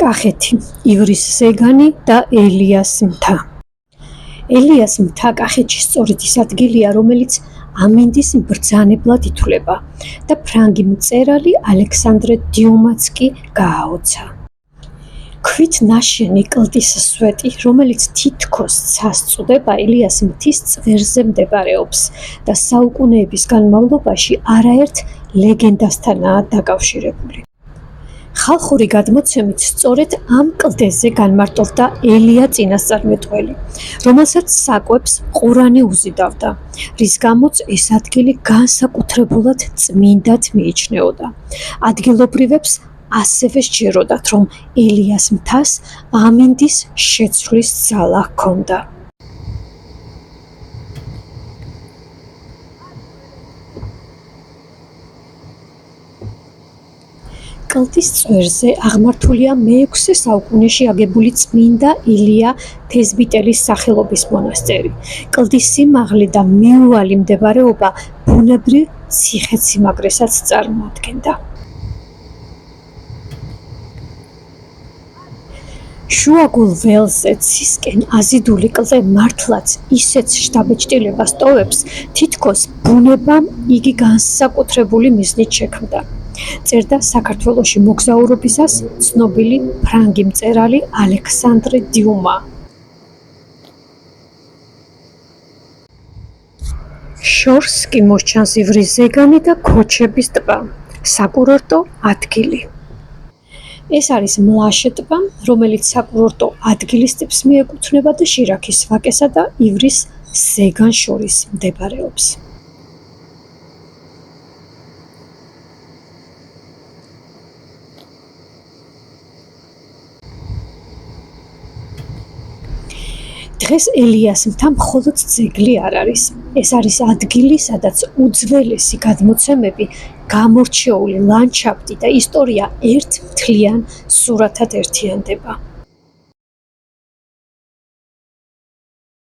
კახეთი, ივრის ზეგანი და ელიას მთა. ელიას მთა კახეთში სწორედ ის ადგილია, რომელიც ამინდის ბრძანებლად ითვლება და ფრანგი მწერალი ალექსანდრე დიუმაც კი გააოცა. ქვით ნაშენი კლდის სვეტი, რომელიც თითქოს ცას წუდება, ელიას მთის წვერზე მდებარეობს და საუკუნეების განმავლობაში არაერთ ლეგენდასთანაა დაკავშირებული. ხალხური გადმოცემით სწორედ ამ კლდეზე განმარტოვდა ელია წინასწარმეტყველი, რომელსაც საკვებს ყურანი უზიდავდა, რის გამოც ეს ადგილი განსაკუთრებულად წმინდად მიიჩნეოდა. ადგილობრივებს ასევე სჯეროდათ, რომ ელიას მთას ამინდის შეცვლის ძალა ჰქონდა. კლდის წვერზე აღმართულია მე-6 საუკუნეში აგებული წმინდა ილია თეზბიტელის სახელობის მონასტერი. კლდის სიმაღლე და მიუვალი მდებარეობა ბუნებრივ ციხესიმაგრესაც წარმოადგენდა. შუაგულ ველზე ცისკენ აზიდული კლდე მართლაც ისეთ შთაბეჭდილებას ტოვებს, თითქოს ბუნებამ იგი განსაკუთრებული მიზნით შექმნა. წერდა საქართველოში მოგზაურობისას ცნობილი ფრანგი მწერალი ალექსანდრე დიუმა. შორს კი მოსჩანს ივრის ზეგანი და ქოჩების ტბა, საკურორტო ადგილი. ეს არის მლაშე ტბა, რომელიც საკურორტო ადგილის ტიპს მიეკუთვნება და შირაქის ვაკესა და ივრის ზეგანს შორის მდებარეობს. დღეს ელიას მთა მხოლოდ ძეგლი არ არის. ეს არის ადგილი, სადაც უძველესი გადმოცემები, გამორჩეული ლანდშაფტი და ისტორია ერთ მთლიან სურათად ერთიანდება.